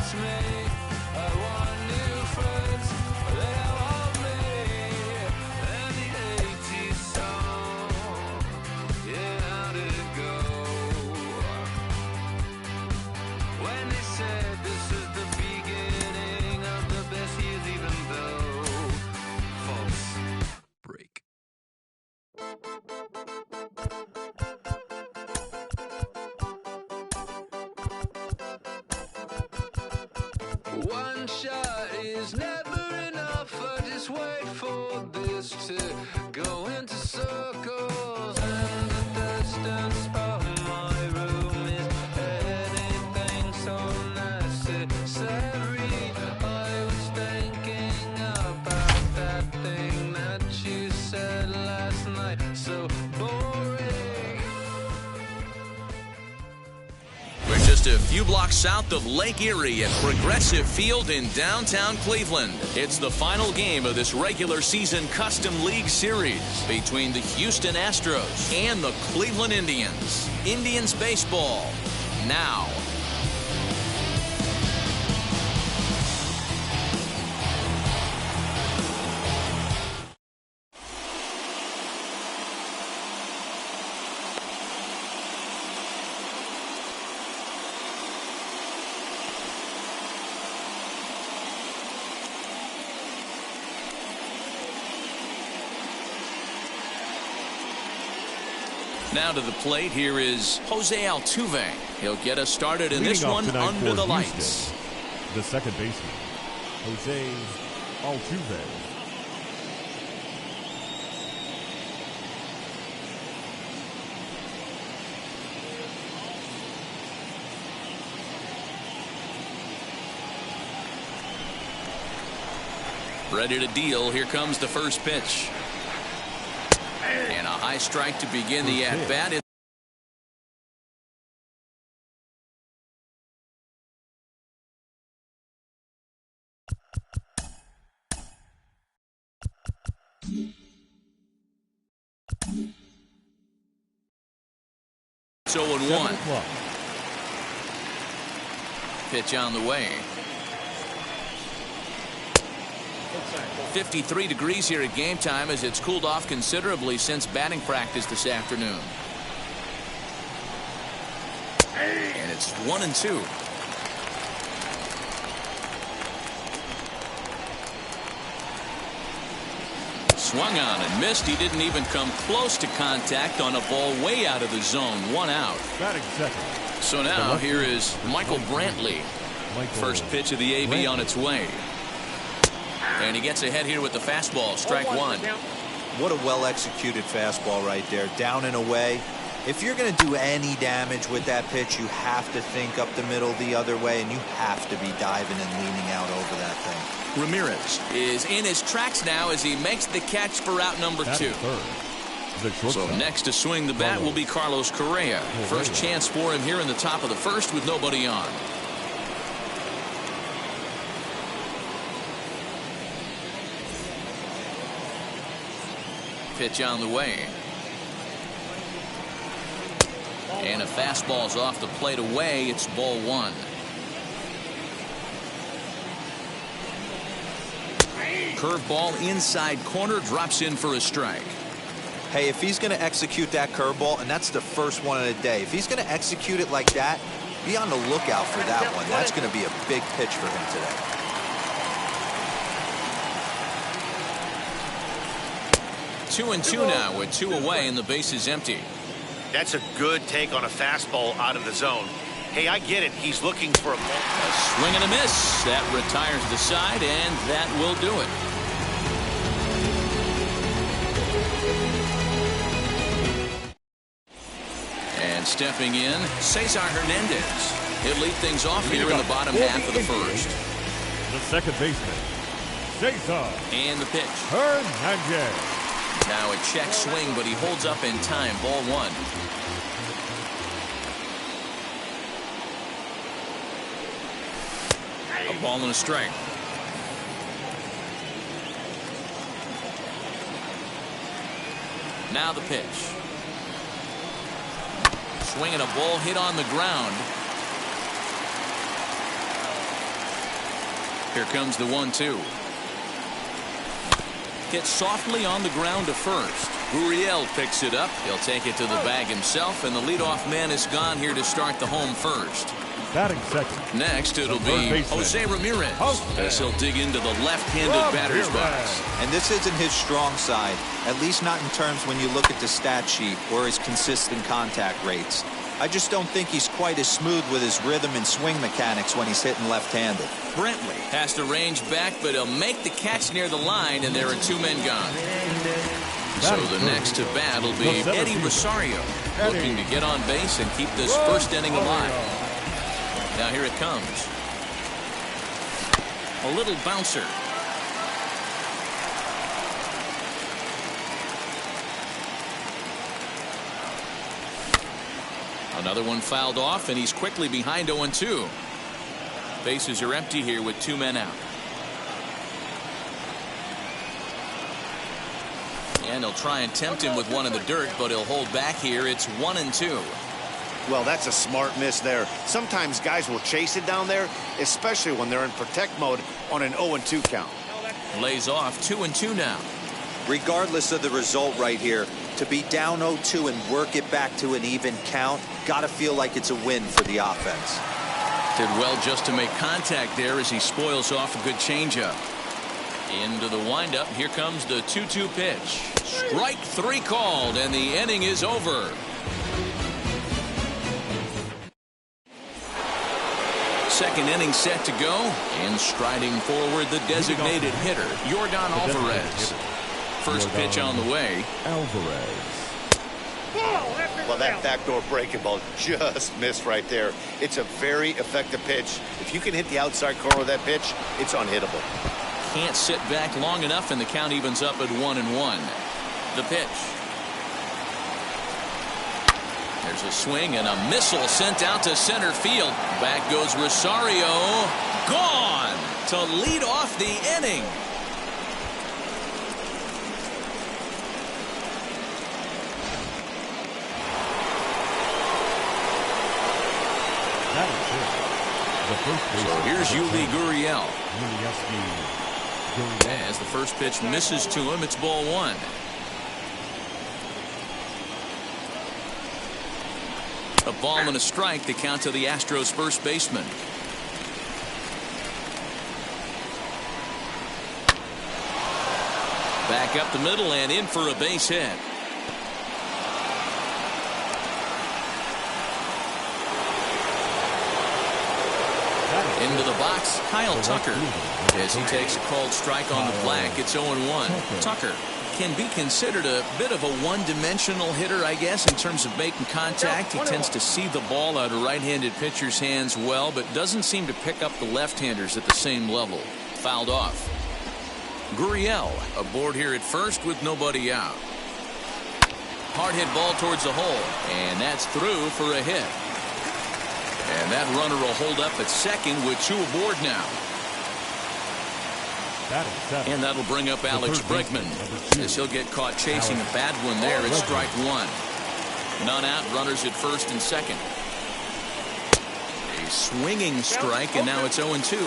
just me. I want new friends, they all want me. And the 80s song, yeah, how did it go? When they said this is the beginning of the best years, even though false break. One shot is never enough. I just wait for this to go into circles, and the distance of my room is anything so necessary. I was thinking about that thing that you said last night, so boring. We're just a few blocks south of Lake Erie at Progressive Field in downtown Cleveland. It's the final game of this regular season Custom League Series between the Houston Astros and the Cleveland Indians. Indians baseball now. Now to the plate, here is Jose Altuve. He'll get us started in this one under the lights. The second baseman, Jose Altuve. Ready to deal. Here comes the first pitch. And a high strike to begin the at-bat. It's 0-1. Pitch on the way. 53 degrees here at game time as it's cooled off considerably since batting practice this afternoon. And it's 1-2. Swung on and missed. He didn't even come close to contact on a ball way out of the zone. 1 out. Batting second. So now here is Michael Brantley. First pitch of the AB on its way. And he gets ahead here with the fastball. Strike one. What a well-executed fastball right there. Down and away. If you're going to do any damage with that pitch, you have to think up the middle the other way, and you have to be diving and leaning out over that thing. Ramirez is in his tracks now as he makes the catch for out number 2. So next to swing the bat will be Carlos Correa. First chance for him here in the top of the first with nobody on. Pitch on the way. And a fastball's off the plate away. It's ball 1. Curveball inside corner, drops in for a strike. Hey, if he's going to execute that curveball, and that's the first one of the day, if he's going to execute it like that, be on the lookout for that one. That's going to be a big pitch for him today. 2-2 now with 2 away and the base is empty. That's a good take on a fastball out of the zone. Hey, I get it. He's looking for a ball. A swing and a miss. That retires the side, and that will do it. And stepping in, Cesar Hernandez. He'll lead things off here in the bottom half of the first. The second baseman, Cesar. And the pitch. Hernandez. Now a check swing, but he holds up in time. Ball 1. A ball and a strike. Now the pitch. Swinging a ball hit on the ground. Here comes the 1-2. Hit softly on the ground to first. Gurriel picks it up. He'll take it to the bag himself, and the leadoff man is gone here to start the home first. Batting second. Next, it'll be Jose Ramirez as he'll dig into the left-handed batter's box. And this isn't his strong side, at least not in terms when you look at the stat sheet or his consistent contact rates. I just don't think he's quite as smooth with his rhythm and swing mechanics when he's hitting left-handed. Brentley has to range back, but he'll make the catch near the line, and there are 2 men gone. So the next to bat will be Eddie Rosario, looking to get on base and keep this first inning alive. Now here it comes. A little bouncer. Another one fouled off, and he's quickly behind 0-2. Bases are empty here with 2 men out. And he'll try and tempt him with one in the dirt, but he'll hold back here. It's 1-2. Well, that's a smart miss there. Sometimes guys will chase it down there, especially when they're in protect mode on an 0-2 count. Lays off 2-2 now. Regardless of the result right here, to be down 0-2 and work it back to an even count, gotta feel like it's a win for the offense. Did well just to make contact there as he spoils off a good changeup. Into the windup. Here comes the 2-2 pitch. Strike 3 called, and the inning is over. Second inning set to go, and striding forward the designated hitter, Yordan Alvarez. First pitch on the way. Alvarez. Well, that backdoor breaking ball just missed right there. It's a very effective pitch. If you can hit the outside corner of that pitch, it's unhittable. Can't sit back long enough, and the count evens up at 1-1. The pitch. There's a swing and a missile sent out to center field. Back goes Rosario. Gone to lead off the inning. So here's Yuli Gurriel. As the first pitch misses to him, it's ball 1. A ball and a strike to count to the Astros first baseman. Back up the middle and in for a base hit. Into the box, Kyle Tucker. As he takes a called strike on the black, it's 0-1. Tucker can be considered a bit of a one-dimensional hitter, I guess, in terms of making contact. He tends to see the ball out of right-handed pitchers' hands well, but doesn't seem to pick up the left-handers at the same level. Fouled off. Gurriel aboard here at first with nobody out. Hard hit ball towards the hole, and that's through for a hit. And that runner will hold up at second with 2 aboard now. And that'll bring up Alex Bregman as he'll get caught chasing a bad one there at strike 1. None out, runners at first and second. A swinging strike, and now it's 0-2.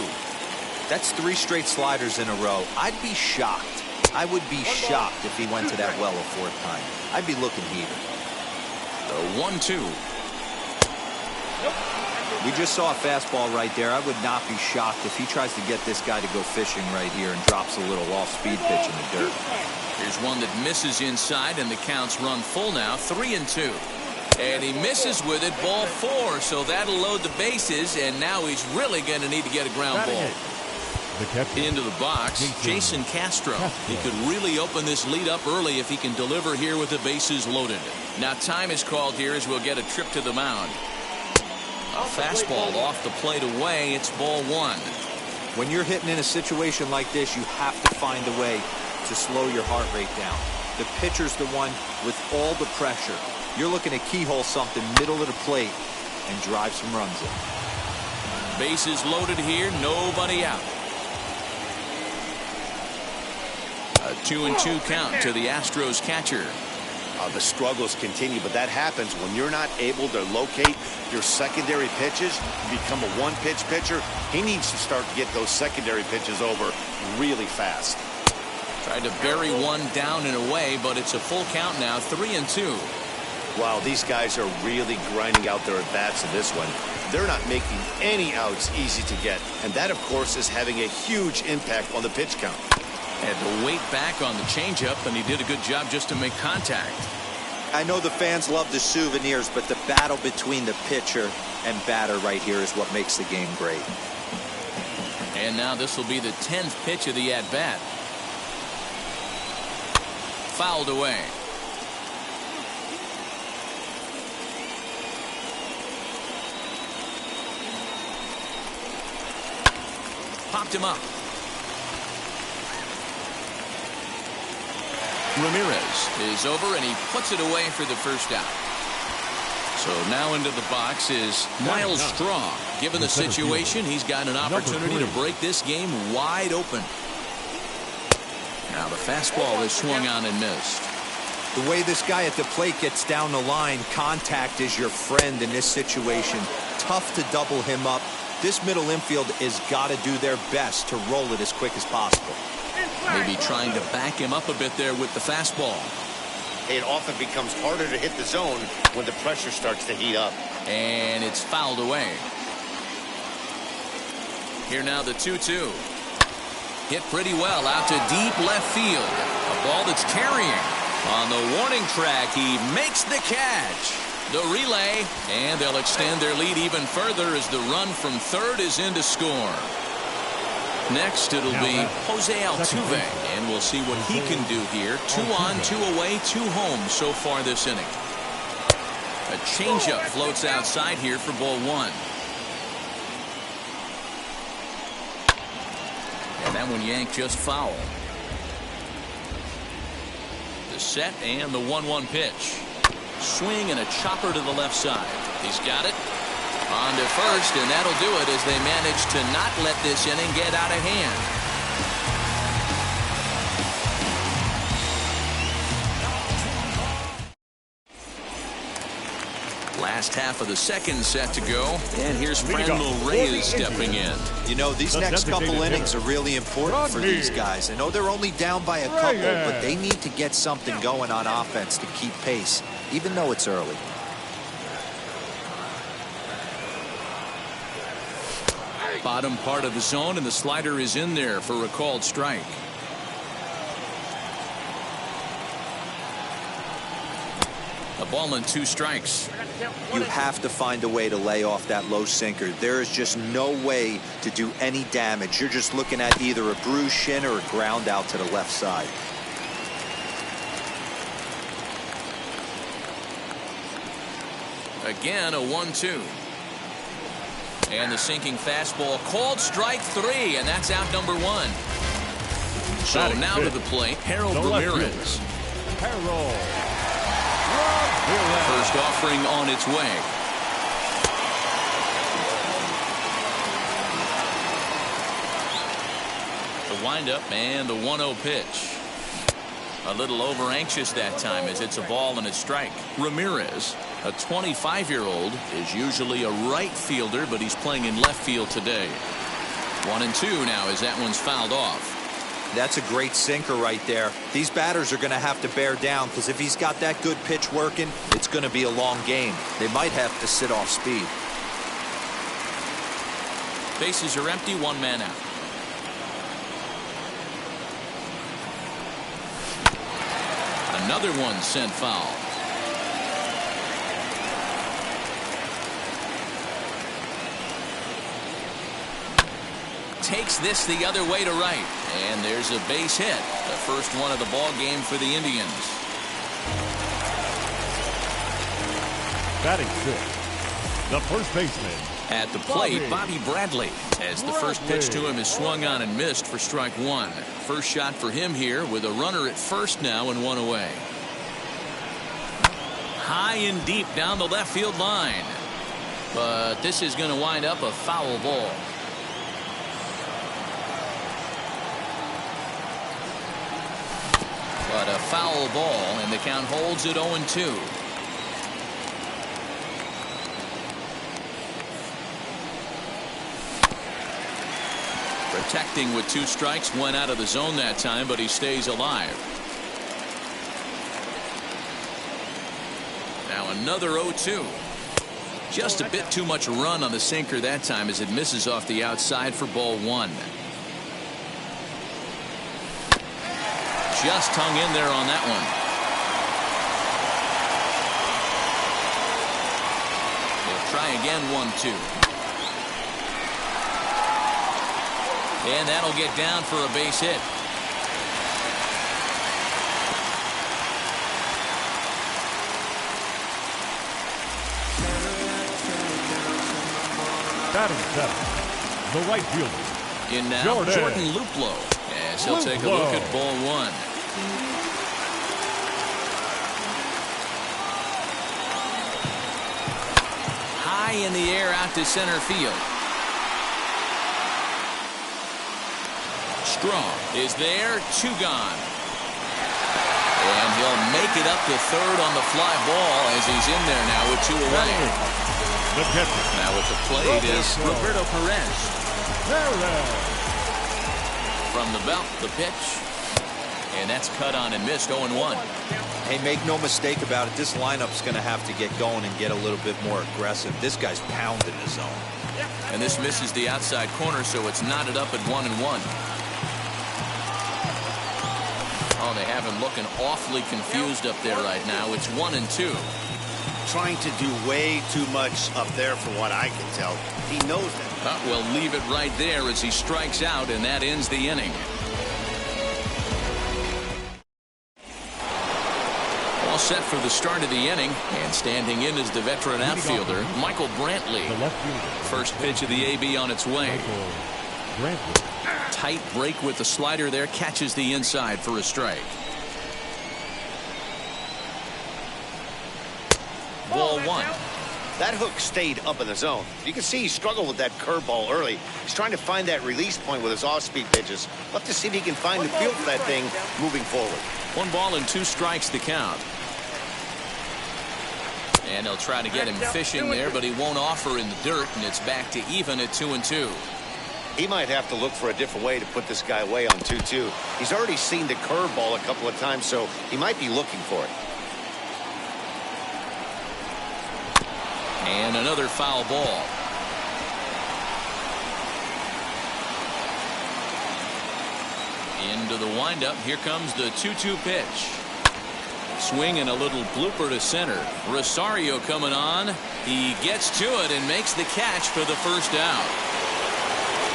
That's 3 straight sliders in a row. I'd be shocked. I would be shocked if he went to that well a 4th time. I'd be looking heated. The 1-2. We just saw a fastball right there. I would not be shocked if he tries to get this guy to go fishing right here and drops a little off-speed pitch in the dirt. Here's one that misses inside, and the count's run full now, 3-2. And he misses with it, ball 4, so that'll load the bases, and now he's really going to need to get a ground ball. Into the box, Jason Castro. He could really open this lead up early if he can deliver here with the bases loaded. Now time is called here as we'll get a trip to the mound. A fastball off the plate away. It's ball 1. When you're hitting in a situation like this, you have to find a way to slow your heart rate down. The pitcher's the one with all the pressure. You're looking to keyhole something middle of the plate and drive some runs in. Bases loaded here, nobody out. A 2-2 count to the Astros catcher. The struggles continue, but that happens when you're not able to locate your secondary pitches. You become a one-pitch pitcher. He needs to start to get those secondary pitches over really fast. Tried to bury one down and away, but it's a full count now, 3-2. Wow, these guys are really grinding out their at-bats in this one. They're not making any outs easy to get, and that, of course, is having a huge impact on the pitch count. Had to wait back on the changeup, and he did a good job just to make contact. I know the fans love the souvenirs, but the battle between the pitcher and batter right here is what makes the game great. And now this will be the 10th pitch of the at-bat. Fouled away. Popped him up. Ramirez is over, and he puts it away for the first out. So now into the box is Miles Straw. Given the situation, he's got an opportunity to break this game wide open. Now the fastball is swung on and missed. The way this guy at the plate gets down the line, contact is your friend in this situation. Tough to double him up. This middle infield has got to do their best to roll it as quick as possible. Maybe trying to back him up a bit there with the fastball. It often becomes harder to hit the zone when the pressure starts to heat up. And it's fouled away. Here now the 2-2. Hit pretty well out to deep left field. A ball that's carrying. On the warning track, he makes the catch. The relay, and they'll extend their lead even further as the run from third is in to score. Next, it'll be Jose Altuve, and we'll see what he can do here. 2 on, 2 away, 2 home so far this inning. A changeup floats outside here for ball 1. And that one yanked just foul. The set and the 1-1 pitch. Swing and a chopper to the left side. He's got it. On to first, and that'll do it as they manage to not let this inning get out of hand. Last half of the second set to go, and here's Franmil Reyes stepping in. You know, these next couple innings are really important for these guys. I know they're only down by a couple, but they need to get something going on offense to keep pace, even though it's early. Bottom part of the zone, and the slider is in there for a called strike. A ball and 2 strikes. You have to find a way to lay off that low sinker. There is just no way to do any damage. You're just looking at either a bruised shin or a ground out to the left side. Again, a 1-2. And the sinking fastball called strike 3, and that's out number 1. So now to the plate, Harold Ramirez. First offering on its way. The windup and the 1-0 pitch. A little over anxious that time as it's a ball and a strike. Ramirez, a 25-year-old, is usually a right fielder, but he's playing in left field today. 1-2 now as that one's fouled off. That's a great sinker right there. These batters are going to have to bear down, because if he's got that good pitch working, it's going to be a long game. They might have to sit off speed. Bases are empty, 1 man out. Another one sent foul. Takes this the other way to right, and there's a base hit, the first one of the ball game for the Indians. Batting 6th, the first baseman. At the plate, Bobby Bradley, as the first pitch to him is swung on and missed for strike 1. First shot for him here with a runner at first now and 1 away. High and deep down the left field line, but this is going to wind up a foul ball. But a foul ball, and the count holds at 0-2. Protecting with 2 strikes, went out of the zone that time, but he stays alive. Now another 0-2. Just a bit too much run on the sinker that time as it misses off the outside for ball 1. Just hung in there on that one. They'll try again, 1-2. And that'll get down for a base hit. Batting 7, the right fielder. In now, Jordan Luplow. As he'll take a look at ball 1. High in the air out to center field. Strong is there, 2 gone. And he'll make it up to third on the fly ball as he's in there now with 2 away. The catcher. Now at the plate is Roberto Perez. From the belt, the pitch. And that's cut on and missed, 0-1. Hey, make no mistake about it. This lineup's going to have to get going and get a little bit more aggressive. This guy's pounding the zone. And this misses the outside corner, so it's knotted up at 1-1. Oh, they have him looking awfully confused up there right now. It's 1-2. Trying to do way too much up there for what I can tell. He knows that. We'll leave it right there as he strikes out, and that ends the inning. All set for the start of the inning, and standing in is the veteran outfielder, Michael Brantley. The left fielder. First pitch of the AB on its way. Brantley. Tight break with the slider there, catches the inside for a strike. Ball 1. That hook stayed up in the zone. You can see he struggled with that curveball early. He's trying to find that release point with his off-speed pitches. Love to see if he can find the feel for that thing moving forward. 1 ball and 2 strikes the count. And they'll try to get him fishing there, but he won't offer in the dirt, and it's back to even at 2-2. He might have to look for a different way to put this guy away on 2-2. He's already seen the curveball a couple of times, so he might be looking for it. And another foul ball. Into the windup. Here comes the 2-2 pitch. Swing and a little blooper to center. Rosario coming on. He gets to it and makes the catch for the first out.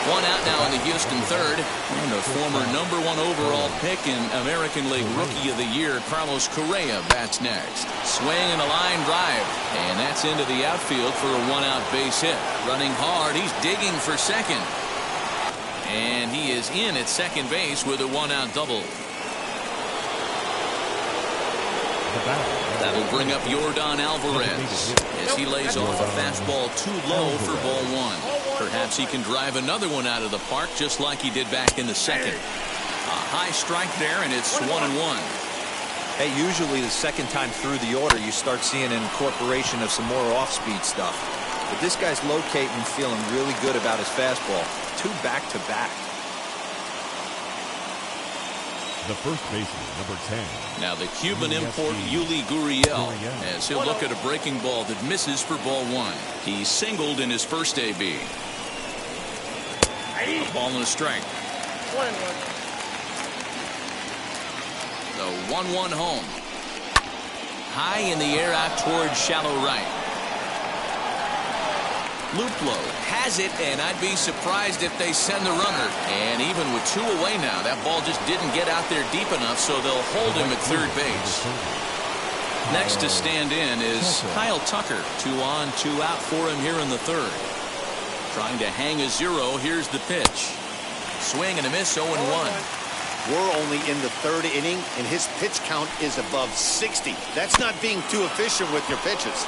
1 out now in the Houston third. And the former #1 overall pick in American League Rookie of the Year, Carlos Correa, bats next. Swing and a line drive. And that's into the outfield for a 1-out base hit. Running hard. He's digging for second. And he is in at second base with a 1-out double. That'll bring up Yordan Alvarez as he lays off a fastball too low for ball 1. Perhaps he can drive another one out of the park just like he did back in the second. A high strike there, and it's 1-1. Hey, usually the second time through the order you start seeing an incorporation of some more off-speed stuff. But this guy's locating, feeling really good about his fastball. 2 back-to-back. The first baseman, number 10. Now the Cuban import Yuli Gurriel, as he'll look at a breaking ball that misses for ball 1. He singled in his first AB. A ball and a strike. The 1-1 home. High in the air out towards shallow right. Luplow has it, and I'd be surprised if they send the runner. And even with 2 away now, that ball just didn't get out there deep enough, so they'll hold him at third base. Next to stand in is Kyle Tucker. 2 on, 2 out for him here in the third. Trying to hang a 0. Here's the pitch. Swing and a miss, 0-1. We're only in the third inning, and his pitch count is above 60. That's not being too efficient with your pitches.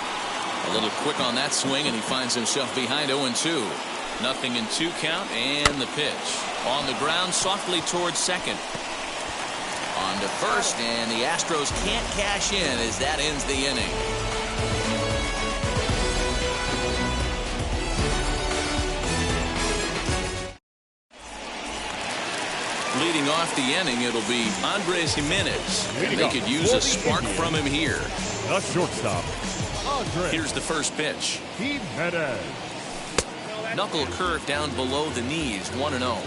A little quick on that swing, and he finds himself behind 0-2. Nothing in 2 count, and the pitch. On the ground, softly towards second. On On to first, and the Astros can't cash in as that ends the inning. Leading off the inning, it'll be Andres Jimenez. They could use a spark from him here. The shortstop, Andres. Here's the first pitch. Jimenez. Knuckle curve down below the knees, 1-0.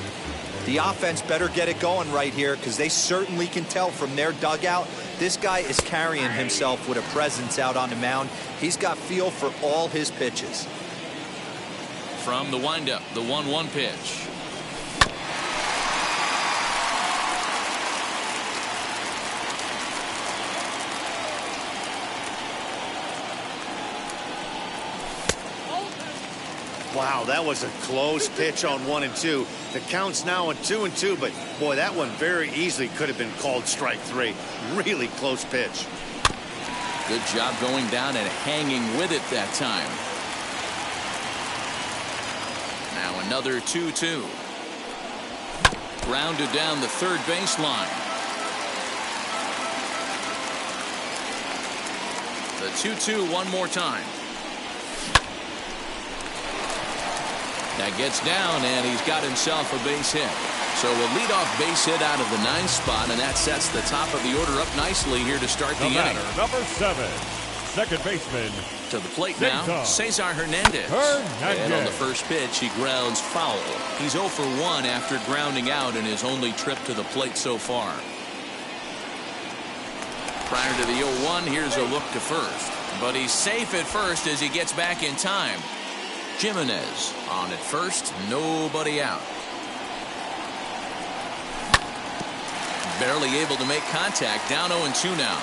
The offense better get it going right here because they certainly can tell from their dugout this guy is carrying himself with a presence out on the mound. He's got feel for all his pitches. From the windup, the 1-1 pitch. Wow, that was a close pitch on 1 and 2. The count's now at 2 and 2, but boy, that one very easily could have been called strike 3. Really close pitch. Good job going down and hanging with it that time. Now another 2-2. Grounded down the third baseline. The 2-2 one more time. That gets down, and he's got himself a base hit. So a leadoff base hit out of the 9th spot, and that sets the top of the order up nicely here to start the inning. Number 7, second baseman. To the plate now, Cesar Hernandez. And on the first pitch, he grounds foul. He's 0 for 1 after grounding out in his only trip to the plate so far. Prior to the 0-1, here's a look to first. But he's safe at first as he gets back in time. Jimenez on at first, nobody out. Barely able to make contact, down 0-2 now.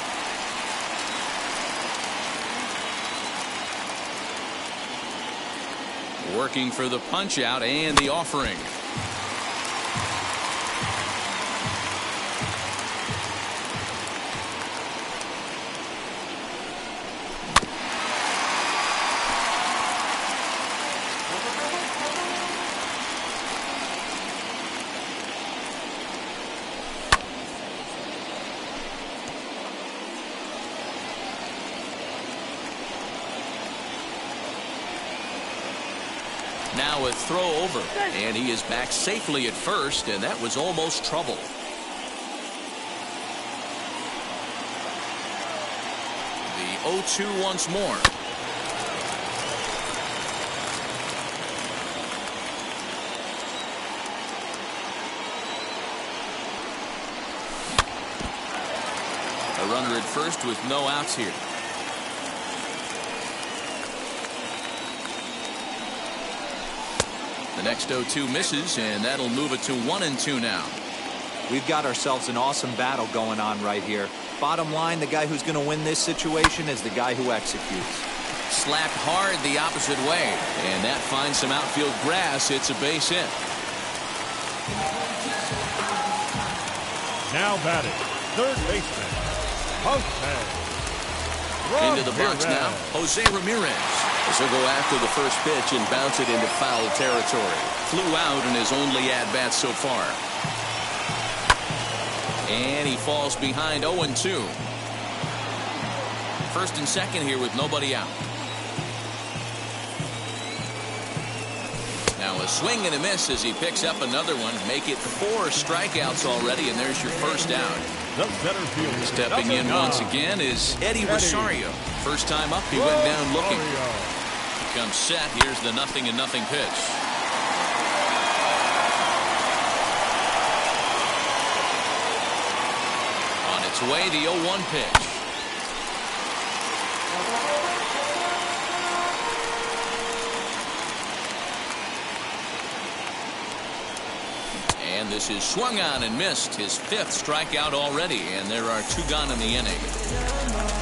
Working for the punch out and the offering. Now a throw over, and he is back safely at first, and that was almost trouble. The 0-2 once more. A runner at first with no outs here. The next 0-2 misses, and that'll move it to 1-2 now. We've got ourselves an awesome battle going on right here. Bottom line, the guy who's going to win this situation is the guy who executes. Slapped hard the opposite way, and that finds some outfield grass. It's a base hit. Now batting, third baseman, Jose Into the box now, Jose Ramirez. As he'll go after the first pitch and bounce it into foul territory. Flew out in his only at-bat so far. And he falls behind 0-2. First and second here with nobody out. Now a swing and a miss as he picks up another one. Make it 4 strikeouts already, and there's your first out. The center fielder. Stepping in once again is Eddie Rosario. First time up, he went down looking. Comes set. Here's the 0-0 pitch. On its way, the 0-1 pitch. And this is swung on and missed. His 5th strikeout already, and there are 2 gone in the inning.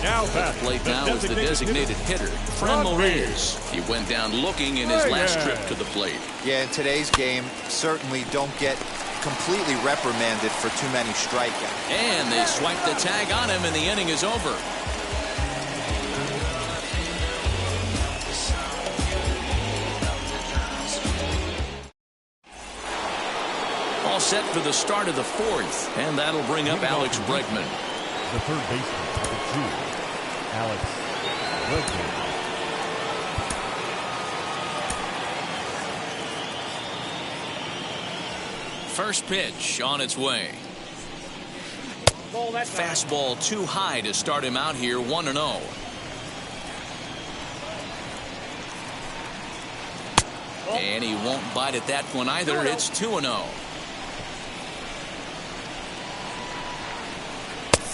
Now At the plate now is the designated hitter, Franmil Reyes. He went down looking in his last trip to the plate. Yeah, in today's game, certainly don't get completely reprimanded for too many strikeouts. And they swipe the tag on him, and the inning is over. all set for the start of the fourth, and that'll bring up Alex Bregman. The third baseman, the junior, Alex Bregman. First pitch on its way. Fastball too high to start him out here, 1-0. And he won't bite at that one either. It's 2-0.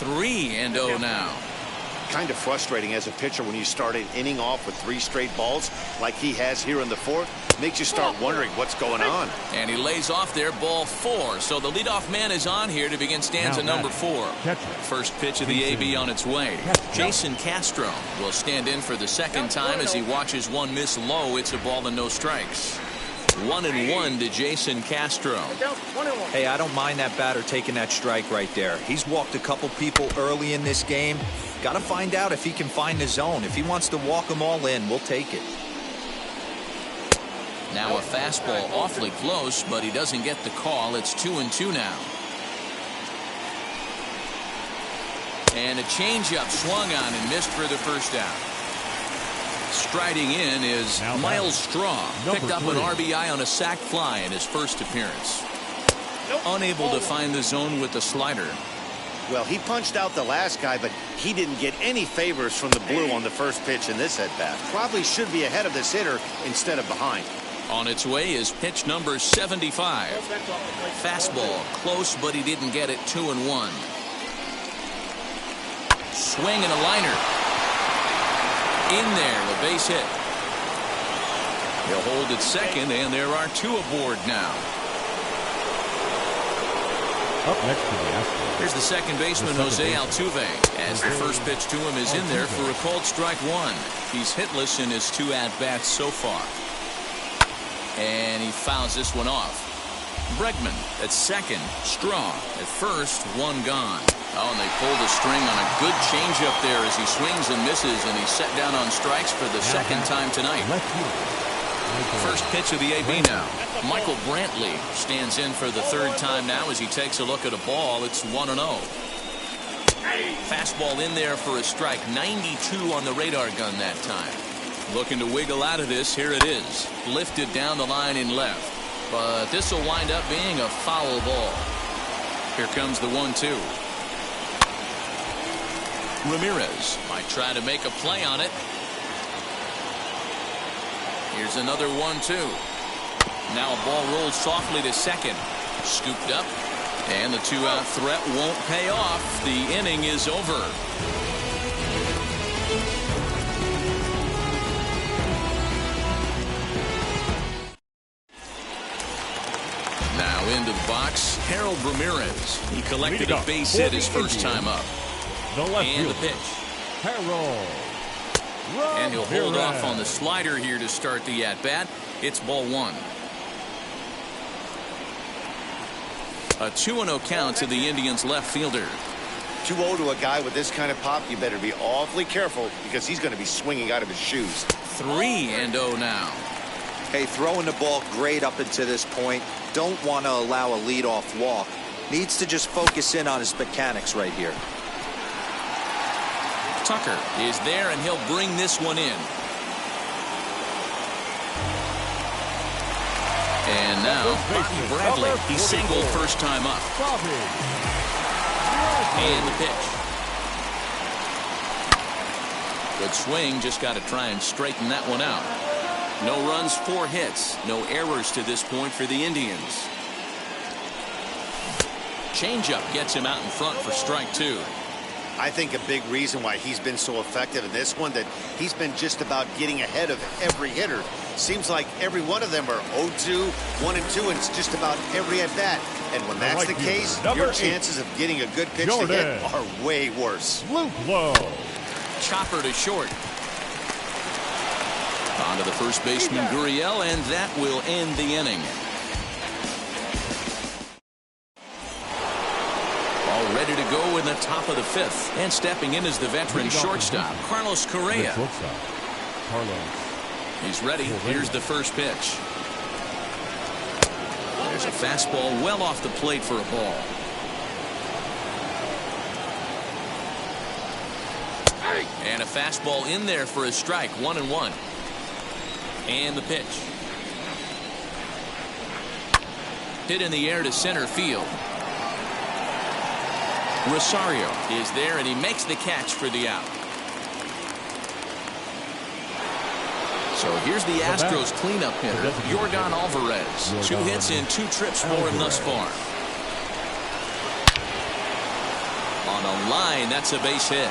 3-0 now. Kind of frustrating as a pitcher when you start an inning off with 3 straight balls like he has here in the fourth. Makes you start wondering what's going on. And he lays off there, ball 4. So the leadoff man is on here to begin stanza number 4. First pitch of the AB on its way. Jason Castro will stand in for the second time as he watches one miss low. It's a ball and no strikes. 1-1 to Jason Castro. Hey, I don't mind that batter taking that strike right there. He's walked a couple people early in this game. Got to find out if he can find the zone. If he wants to walk them all in, we'll take it. Now a fastball awfully close, but he doesn't get the call. It's 2-2 now. And a changeup swung on and missed for the first out. Striding in is Miles Straw. Picked up an RBI on a sac fly in his first appearance. Unable to find the zone with the slider. Well, he punched out the last guy, but he didn't get any favors from the blue on the first pitch in this at-bat. Probably should be ahead of this hitter instead of behind. On its way is pitch number 75. Fastball close, but he didn't get it. 2-1. Swing and a liner. In there, a base hit. He'll hold at second, and there are 2 aboard now. Up next to the Espn. Here's the second baseman, Jose Altuve, as the first pitch to him is in there for a called strike 1. He's hitless in his 2 at-bats so far. And he fouls this one off. Bregman at second, Straw at first, 1 gone. Oh, and they pull the string on a good changeup there as he swings and misses, and he's set down on strikes for the second time tonight. First pitch of the AB now. Michael Brantley stands in for the third time now as he takes a look at a ball. It's 1-0. Fastball in there for a strike. 92 on the radar gun that time. Looking to wiggle out of this. Here it is. Lifted down the line in left. But this will wind up being a foul ball. Here comes the 1-2. Ramirez might try to make a play on it. Here's another 1-2. Now a ball rolls softly to second. Scooped up. And the 2-out threat won't pay off. The inning is over. Now into the box, Harold Ramirez. He collected a base hit his first time up. And the pitch. Harold. And he'll hold off on the slider here to start the at-bat. It's ball 1. A 2-0 count to the Indians left fielder. 2-0 to a guy with this kind of pop, you better be awfully careful because he's going to be swinging out of his shoes. 3-0 now. Hey, throwing the ball great up until this point. Don't want to allow a leadoff walk. Needs to just focus in on his mechanics right here. Tucker is there, and he'll bring this one in. And now, Bobby Bradley. He singled first time up. And the pitch. Good swing. Just got to try and straighten that one out. No runs, 4 hits. No errors to this point for the Indians. Changeup gets him out in front for strike 2. I think a big reason why he's been so effective in this one, that he's been just about getting ahead of every hitter. Seems like every one of them are 0-2, 1-2, and it's just about every at-bat. And when that's the case, your chances of getting a good pitch to hit are way worse. Luke Lowe. Chopper to short. On to the first baseman, Gurriel, and that will end the inning. All ready to go in the top of the 5th. And stepping in is the veteran shortstop, Carlos Correa. He's ready. Here's the first pitch. There's a fastball well off the plate for a ball. And a fastball in there for a strike. 1-1. And the pitch. Hit in the air to center field. Rosario is there, and he makes the catch for the out. So here's the Astros cleanup hitter, Yordan Alvarez. 2 hits and 2 trips for him thus far. On a line, that's a base hit.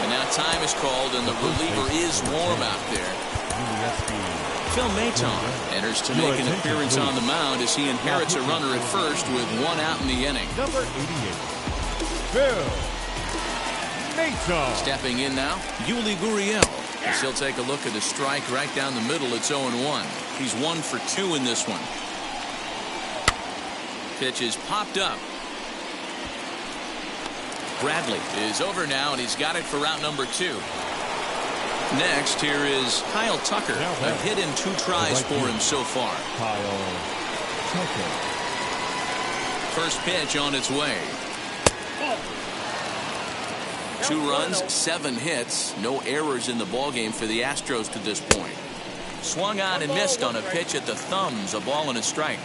And now time is called, and the reliever is warm out there. Phil Maton enters to make an appearance on the mound as he inherits a runner at first with 1 out in the inning. Number 88, Phil Maton. Stepping in now, Yuli Gurriel. As he'll take a look at a strike right down the middle. It's 0-1. He's 1 for 2 in this one. Pitch is popped up. Bradley is over now, and he's got it for route number 2. Next, here is Kyle Tucker. A hit in 2 tries for him so far. Kyle Tucker. First pitch on its way. 2 runs, 7 hits. No errors in the ballgame for the Astros to this point. Swung on and missed on a pitch at the thumbs. A ball and a strike.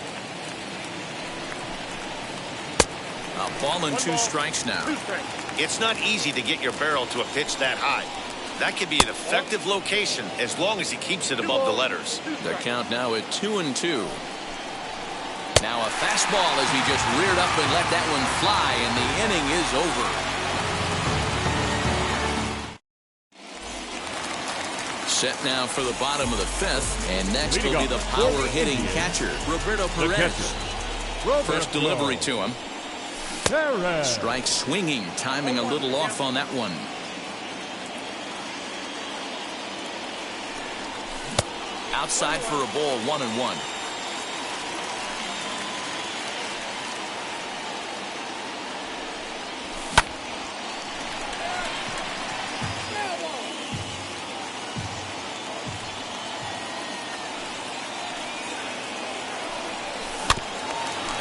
A ball and 2 strikes now. It's not easy to get your barrel to a pitch that high. That could be an effective location as long as he keeps it above the letters. The count now at 2-2. Now a fastball as he just reared up and let that one fly, and the inning is over. Set now for the bottom of the 5th, and next will be the power hitting catcher, Roberto Perez. First delivery to him. Strike swinging, timing a little off on that one. Outside for a ball, 1-1.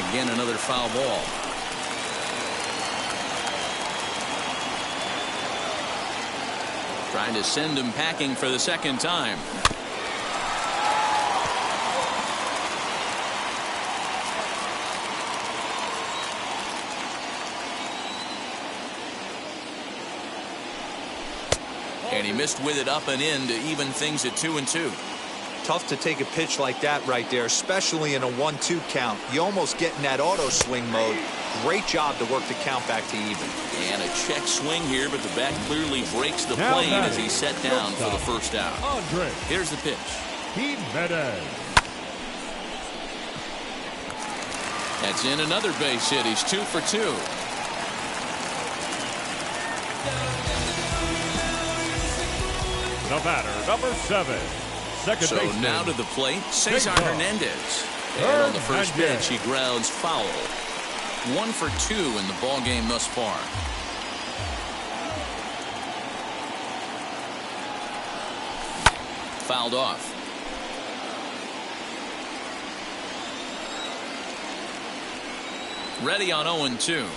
Again, another foul ball. Trying to send him packing for the second time. And he missed with it up and in to even things at 2-2. Tough to take a pitch like that right there, especially in a 1-2 count. You almost get in that auto swing mode. Great job to work the count back to even. And a check swing here, but the bat clearly breaks the plane as he's set down for the first out. Here's the pitch. That's in another base hit. He's 2 for 2. The batter, number 7. Second so baseman. Now to the plate, Cesar Hernandez. And on the first pitch, he grounds foul. 1 for 2 in the ball game thus far. Fouled off. Ready on 0-2.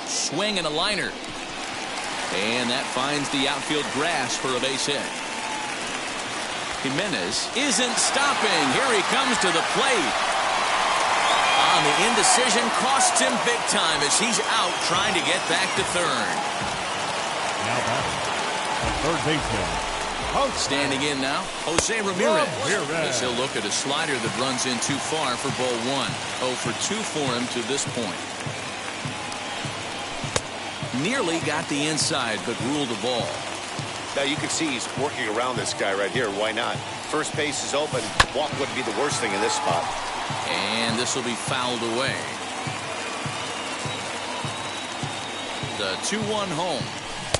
Swing and a liner. And that finds the outfield grass for a base hit. Jimenez isn't stopping. Here he comes to the plate. The indecision costs him big time as he's out trying to get back to third. Now batting, the third baseman. Standing in now, Jose Ramirez. As he'll look at a slider that runs in too far for ball 1. 0 for 2 for him to this point. Nearly got the inside, but ruled the ball. Now you can see he's working around this guy right here. Why not? First base is open. Walk wouldn't be the worst thing in this spot. And this will be fouled away. The 2-1 home.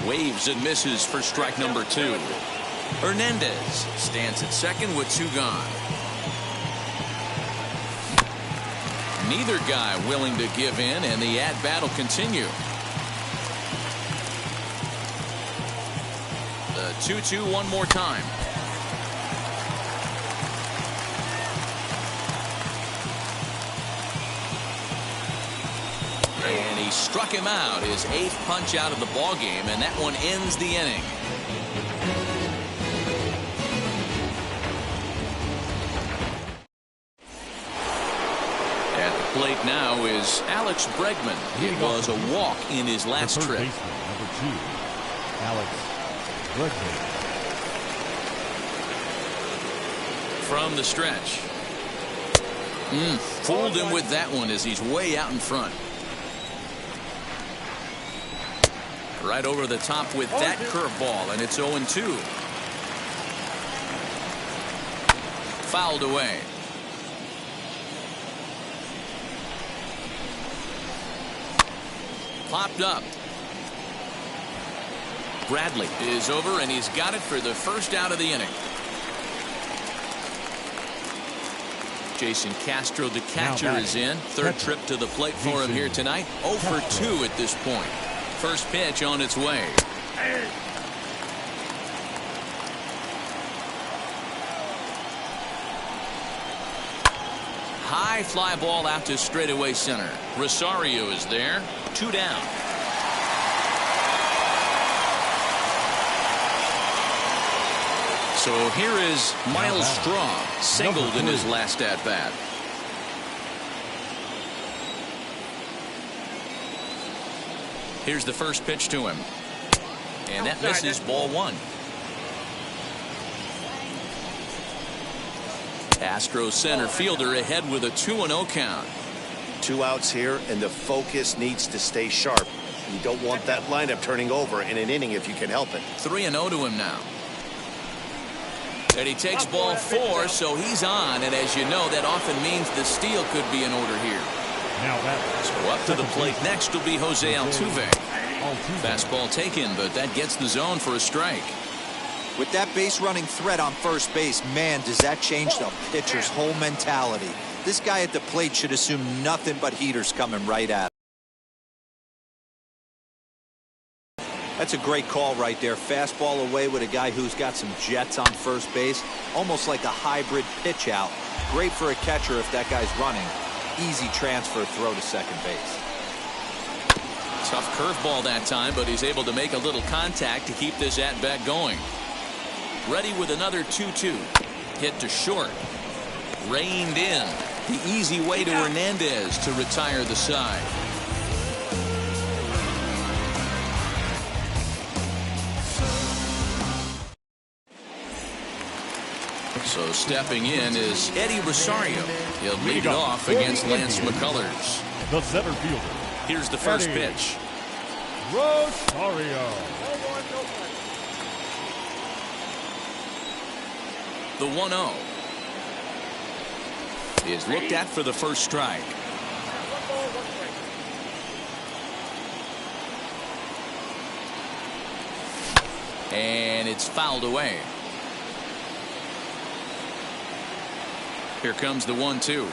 Waves and misses for strike number 2. Hernandez stands at second with 2 gone. Neither guy willing to give in, and the at-bat will continue. The 2-2 one more time. And he struck him out, his 8th punch out of the ball game, and that one ends the inning. At the plate now is Alex Bregman. It was a walk in his last trip. Number 2, Alex Bregman. From the stretch. Fooled him with that one as he's way out in front. Right over the top with that curveball, and it's 0-2. Fouled away. Popped up. Bradley is over, and he's got it for the first out of the inning. Jason Castro, the catcher, is in. Third trip to the plate for him here tonight. 0 for 2 at this point. First pitch on its way. High fly ball out to straightaway center. Rosario is there. 2 down. So here is Miles Straw, singled in his last at-bat. Here's the first pitch to him. And that misses, ball 1. Astros center fielder ahead with a 2-0 count. 2 outs here, and the focus needs to stay sharp. You don't want that lineup turning over in an inning if you can help it. 3-0 to him now. And he takes ball 4, so he's on. And as you know, that often means the steal could be in order here. So up to the plate next will be Jose Altuve. Fastball taken, but that gets the zone for a strike. With that base running threat on first base, man, does that change the pitcher's whole mentality. This guy at the plate should assume nothing but heaters coming right at him. That's a great call right there. Fastball away with a guy who's got some jets on first base. Almost like a hybrid pitch out. Great for a catcher if that guy's running. Easy transfer throw to second base. Tough curveball that time, but he's able to make a little contact to keep this at-bat going. Ready with another 2-2. Hit to short. Reined in. The easy way to Hernandez to retire the side. So stepping in is Eddie Rosario. He'll lead it off against Lance McCullers. The center fielder. Here's the first pitch. Rosario. The 1-0 is looked at for the first strike. And it's fouled away. Here comes the 1-2.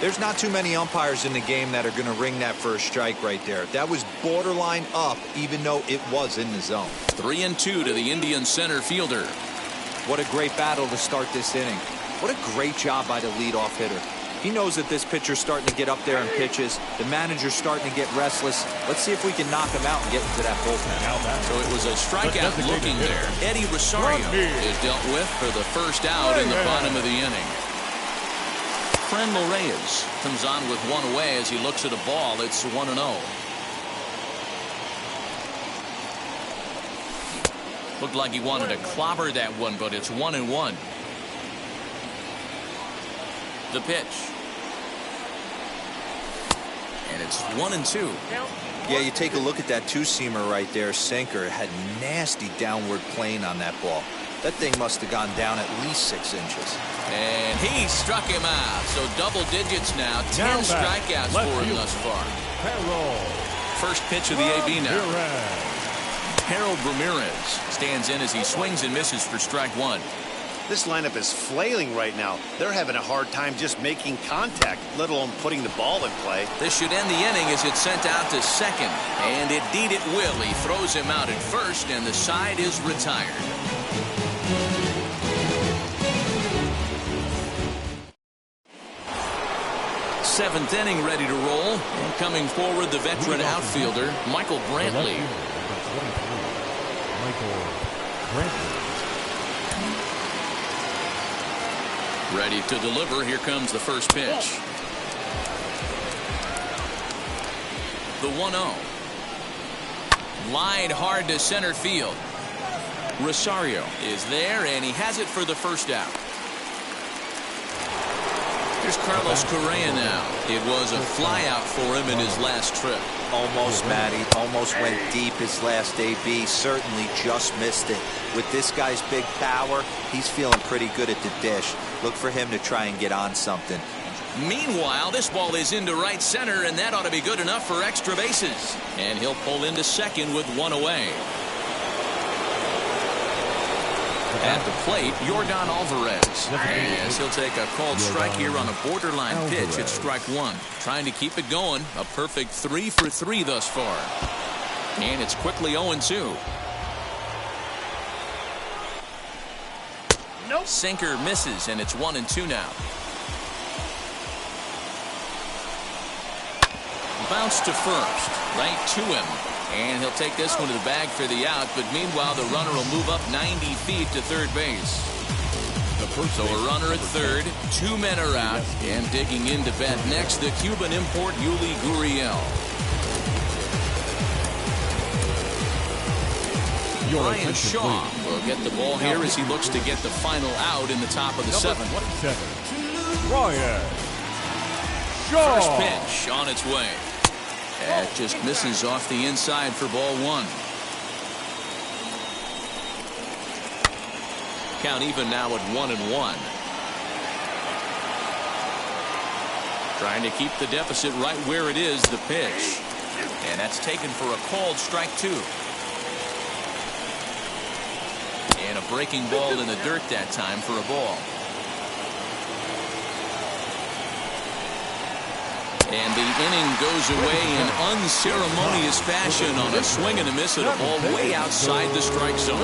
There's not too many umpires in the game that are going to ring that first strike right there. That was borderline up, even though it was in the zone. 3-2 to the Indian center fielder. What a great battle to start this inning. What a great job by the leadoff hitter. He knows that this pitcher's starting to get up there in pitches. The manager's starting to get restless. Let's see if we can knock him out and get into that bullpen. So it was a strikeout looking there. Eddie Rosario is dealt with for the first out in the bottom of the inning. Franmil Reyes comes on with 1 away as he looks at a ball. It's 1-0. Looked like he wanted to clobber that one, but it's 1-1. The pitch. And it's 1-2. Yeah, you take a look at that two-seamer right there. Sinker had nasty downward plane on that ball. That thing must have gone down at least 6 inches. And he struck him out. So double digits now. 10 strikeouts for him thus far. First pitch of the AB now. Harold Ramirez stands in as he swings and misses for strike one. This lineup is flailing right now. They're having a hard time just making contact, let alone putting the ball in play. This should end the inning as it's sent out to second. And indeed it will. He throws him out at first, and the side is retired. Seventh inning ready to roll. And coming forward, the veteran outfielder, Michael Brantley. Michael Brantley. Ready to deliver. Here comes the first pitch. The 1-0. Line hard to center field. Rosario is there, and he has it for the first out. Here's Carlos Correa now. It was a flyout for him in his last trip. Almost, Matty. Almost went deep his last AB. Certainly just missed it. With this guy's big power, he's feeling pretty good at the dish. Look for him to try and get on something. Meanwhile, this ball is into right center, and that ought to be good enough for extra bases. And he'll pull into second with one away. At the plate, Yordan Alvarez. Yes, he'll take a called strike here on a borderline pitch at strike one. Trying to keep it going. A perfect 3 for 3 thus far. And it's quickly 0-2. Nope. Sinker misses, and it's 1-2 now. Bounce to first. Right to him. And he'll take this one to the bag for the out, but meanwhile the runner will move up 90 feet to third base. So a runner at third, 2 men are out, and digging in to bat next, the Cuban import Yuli Gurriel. Ryan Shaw will get the ball here as he looks to get the final out in the top of the 7th. Ryan Shaw. First pitch on its way. That just misses off the inside for ball 1. Count even now at 1-1. Trying to keep the deficit right where it is, the pitch. And that's taken for a called strike 2. And a breaking ball in the dirt that time for a ball. And the inning goes away in unceremonious fashion on a swing and a miss at a ball way outside the strike zone.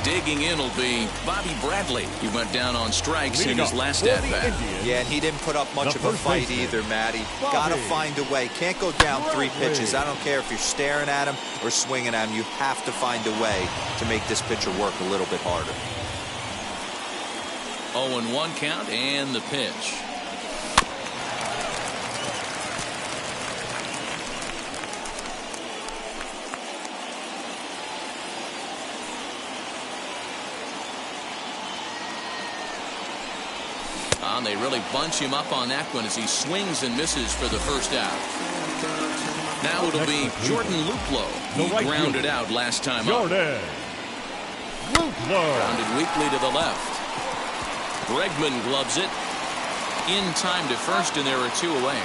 Digging in will be Bobby Bradley. He went down on strikes in his last at-bat. Yeah, and he didn't put up much of a fight either, Matty. Gotta find a way. Can't go down 3 pitches. I don't care if you're staring at him or swinging at him. You have to find a way to make this pitcher work a little bit harder. 0-1 count and the pitch. And they really bunch him up on that one as he swings and misses for the first out. Now it'll be Jordan Luplow. He grounded out last time up. Jordan Luplow. Grounded weakly to the left. Bregman gloves it in time to first, and there are 2 away.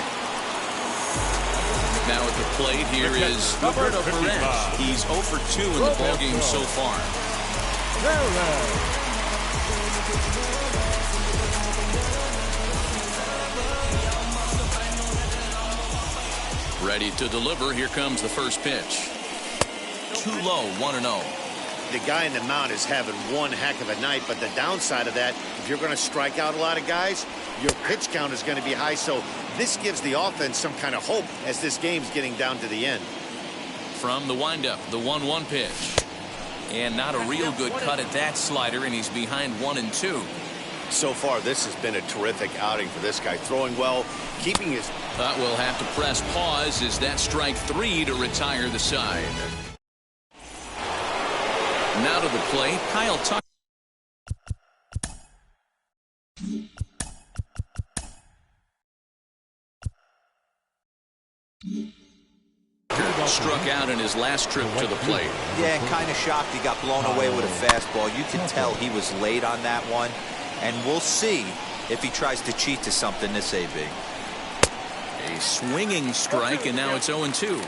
Now at the plate here is Roberto Perez. He's 0 for 2 in the ballgame so far. Ready to deliver. Here comes the first pitch. Too low, 1-0. The guy in the mound is having one heck of a night, but the downside of that, if you're going to strike out a lot of guys, your pitch count is going to be high. So this gives the offense some kind of hope as this game's getting down to the end. From the windup, the 1-1 pitch. And not a real good cut at that slider, and he's behind 1-2. So far, this has been a terrific outing for this guy. Throwing well, keeping his... But we'll have to press pause as that strike 3 to retire the side. Now to the plate, Kyle Tucker. Struck out in his last trip to the plate. Yeah, and kind of shocked he got blown away with a fastball. You can tell he was late on that one. And we'll see if he tries to cheat to something this AB. A swinging strike, and now it's 0-2.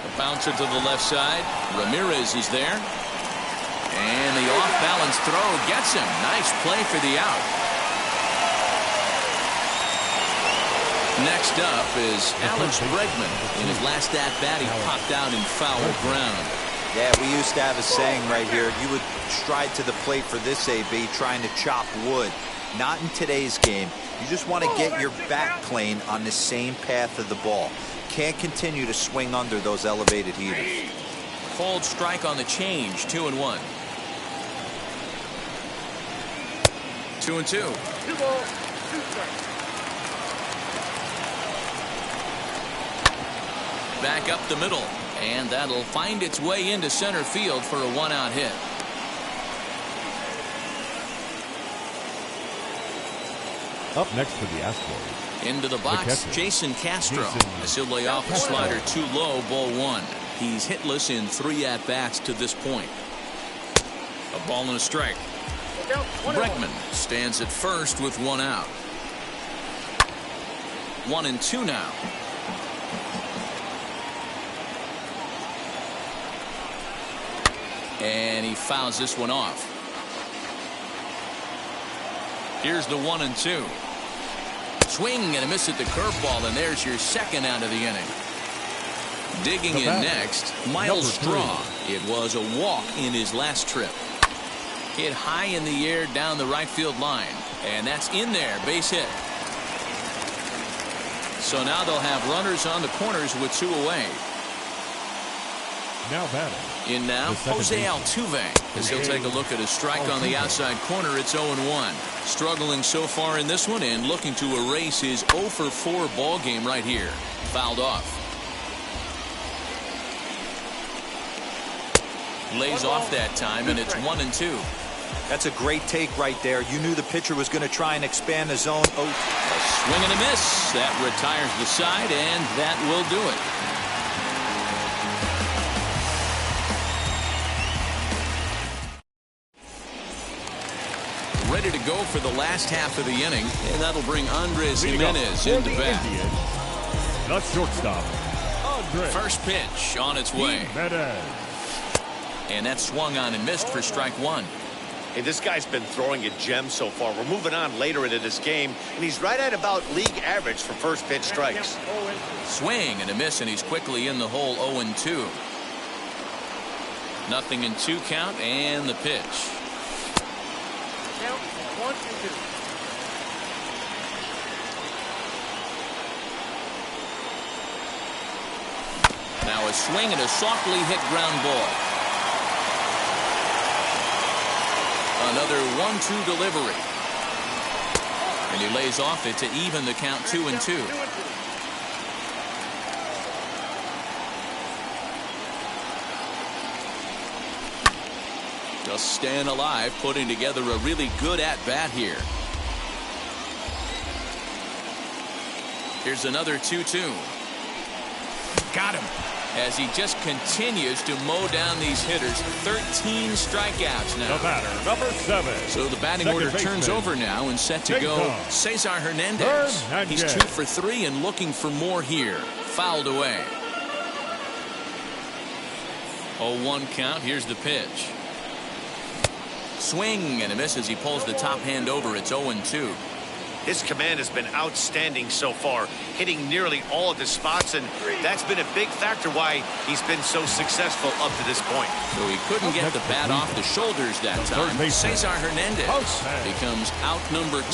A bouncer to the left side. Ramirez is there. And the off-balance throw gets him. Nice play for the out. Next up is Alex Bregman. In his last at-bat, he popped out in foul ground. Yeah, we used to have a saying right here. You would stride to the plate for this AB trying to chop wood. Not in today's game. You just want to get your back plane on the same path of the ball. Can't continue to swing under those elevated heaters. Called strike on the change. 2-1. 2-2. Back up the middle, and that'll find its way into center field for a one-out hit. Up next for the Astros. Into the box, Jason Castro. As he'll lay off the slider too low, ball one. He's hitless in 3 at-bats to this point. A ball and a strike. Bregman stands at first with 1 out. 1-2 now. And he fouls this one off. Here's the 1-2. Swing and a miss at the curveball, and there's your second out of the inning. Digging in next, Miles Straw. It was a walk in his last trip. Hit high in the air down the right field line, and that's in there, base hit. So now they'll have runners on the corners with 2 away. Now batting. In now, Jose Altuve, as he'll take a look at a strike on the outside corner. It's 0-1. Struggling so far in this one and looking to erase his 0-for-4 ball game right here. Fouled off. Lays off that time, and it's 1-2. That's a great take right there. You knew the pitcher was going to try and expand the zone. A swing and a miss. That retires the side, and that will do it. Ready to go for the last half of the inning, and that'll bring Andres Jimenez into bat. The shortstop, Andres. First pitch on its way. Jimenez. And that swung on and missed for strike 1. Hey, this guy's been throwing a gem so far. We're moving on later into this game, and he's right at about league average for first pitch strikes. Swing and a miss, and he's quickly in the hole. 0-2. 0-2 count, and the pitch. Count 1-2. Now a swing and a softly hit ground ball. Another 1-2 delivery. And he lays off it to even the count. 2-2. Just staying alive, putting together a really good at-bat here. Here's another 2-2. Got him. As he just continues to mow down these hitters. 13 strikeouts now. The batter, number 7. So the batting Second order turns baseman. over now, and set to go Cesar Hernandez. He's 2 for 3 and looking for more here. Fouled away. 0-1 count. Here's the pitch. Swing and a miss as he pulls the top hand over. It's 0-2. His command has been outstanding so far, hitting nearly all of his spots, and that's been a big factor why he's been so successful up to this point. So he couldn't get the bat off the shoulders that time. Cesar Hernandez becomes out number 2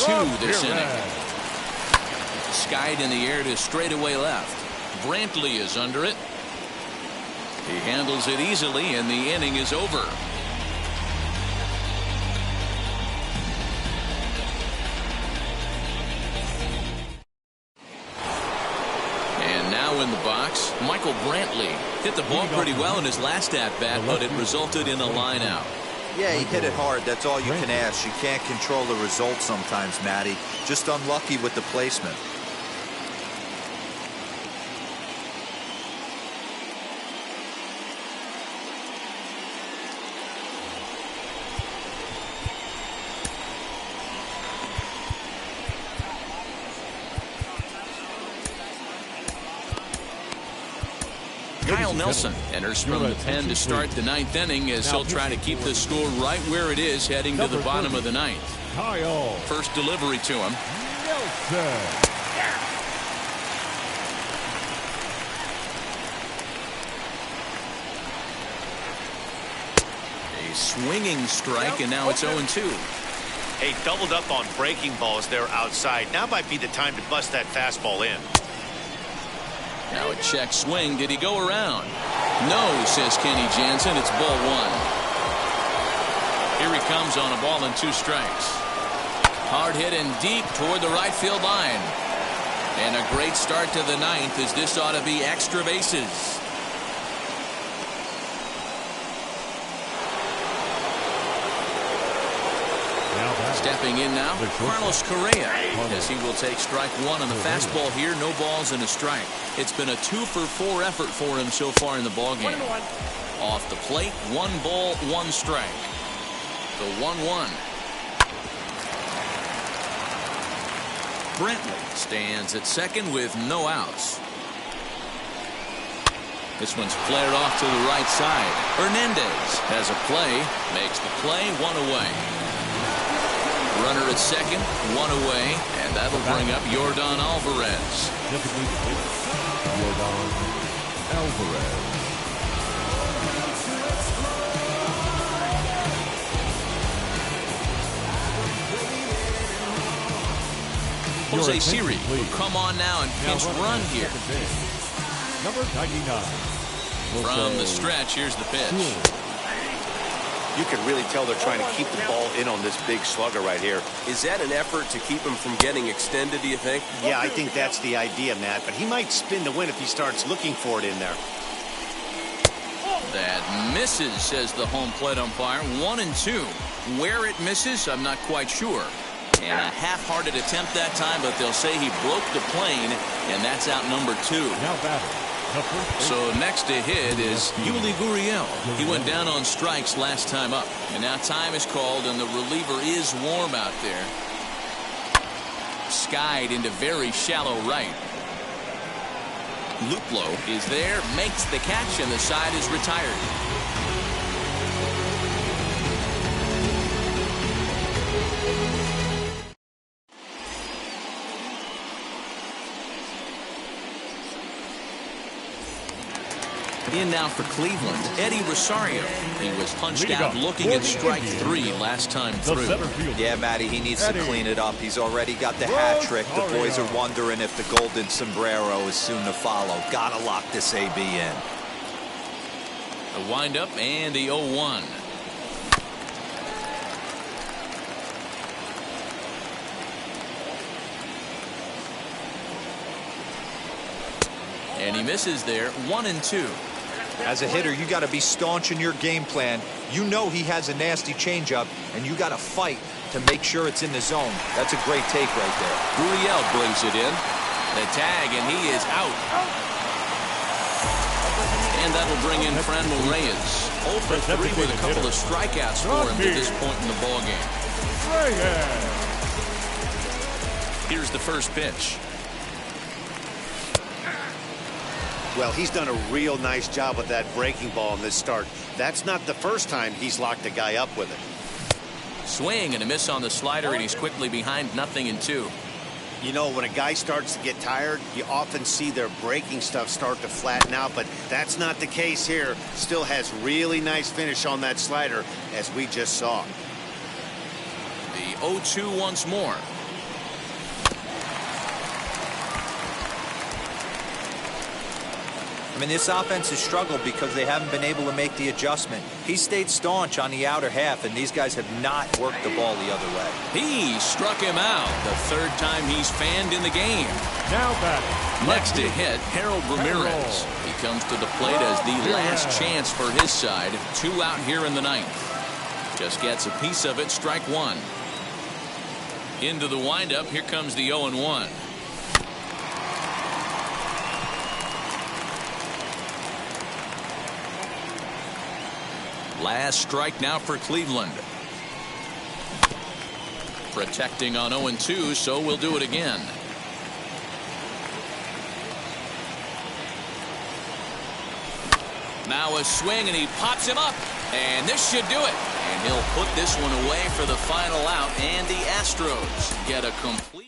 this inning. Skied in the air to straightaway left. Brantley is under it. He handles it easily, and the inning is over. In the box, Michael Brantley hit the ball pretty well in his last at-bat, but it resulted in a line out. Yeah, he hit it hard. That's all you can ask. You can't control the result sometimes, Matty. Just unlucky with the placement. Kyle Nelson enters from the pen to start the ninth inning as he'll try to keep the score right where it is heading to the bottom of the ninth. Kyle First delivery to him. Nelson. A swinging strike, and now it's 0-2. Hey, doubled up on breaking balls there outside. Now might be the time to bust that fastball in. Now a check swing. Did he go around? No, says Kenny Jansen. It's ball one. Here he comes on a ball and 2 strikes. Hard hit and deep toward the right field line. And a great start to the ninth, as this ought to be extra bases. Stepping in now, Carlos Correa, as he will take strike 1 on the fastball here. No balls and a strike. It's been a 2-for-4 effort for him so far in the ballgame. Off the plate, 1 ball, 1 strike. The 1-1. Brantley stands at second with no outs. This one's flared off to the right side. Hernandez has a play, makes the play, 1 away. Runner at second, 1 away, and that'll bring up Yordan Alvarez. Yordan Alvarez. Jose Siri will come on now and pinch run here. Number 99. From the stretch, here's the pitch. You can really tell they're trying to keep the ball in on this big slugger right here. Is that an effort to keep him from getting extended, do you think? Yeah, I think that's the idea, Matt. But he might spin the win if he starts looking for it in there. That misses, says the home plate umpire. 1-2. Where it misses, I'm not quite sure. And a half-hearted attempt that time, but they'll say he broke the plane, and that's out number 2. Now batting. So next to hit is Yuli Gurriel. He went down on strikes last time up. And now time is called, and the reliever is warm out there. Skied into very shallow right. Luplo is there, makes the catch, and the side is retired. In now for Cleveland, Eddie Rosario. He was punched out looking at strike 3 last time through. Yeah, Matty, he needs to clean it up. He's already got the hat trick. The boys are wondering if the golden sombrero is soon to follow. Gotta lock this AB in. The windup and the 0-1. And he misses there. 1-2. As a hitter, you got to be staunch in your game plan. You know he has a nasty changeup, and you got to fight to make sure it's in the zone. That's a great take right there. Gurriel brings it in. The tag, and he is out. And that'll bring in Franmil Reyes. 0 for 3 with a couple of strikeouts for him at this point in the ballgame. Here's the first pitch. Well, he's done a real nice job with that breaking ball in this start. That's not the first time he's locked a guy up with it. Swing and a miss on the slider, and he's quickly behind 0-2. You know, when a guy starts to get tired, you often see their breaking stuff start to flatten out, but that's not the case here. Still has really nice finish on that slider, as we just saw. The 0-2 once more. I mean, this offense has struggled because they haven't been able to make the adjustment. He stayed staunch on the outer half, and these guys have not worked the ball the other way. He struck him out. The 3rd time he's fanned in the game. Now batting. Next to hit, Harold Ramirez. He comes to the plate as the last chance for his side. 2 out here in the 9th. Just gets a piece of it, strike 1. Into the windup, here comes the 0-1. Last strike now for Cleveland. Protecting on 0-2, so we'll do it again. Now a swing, and he pops him up. And this should do it. And he'll put this one away for the final out. And the Astros get a complete...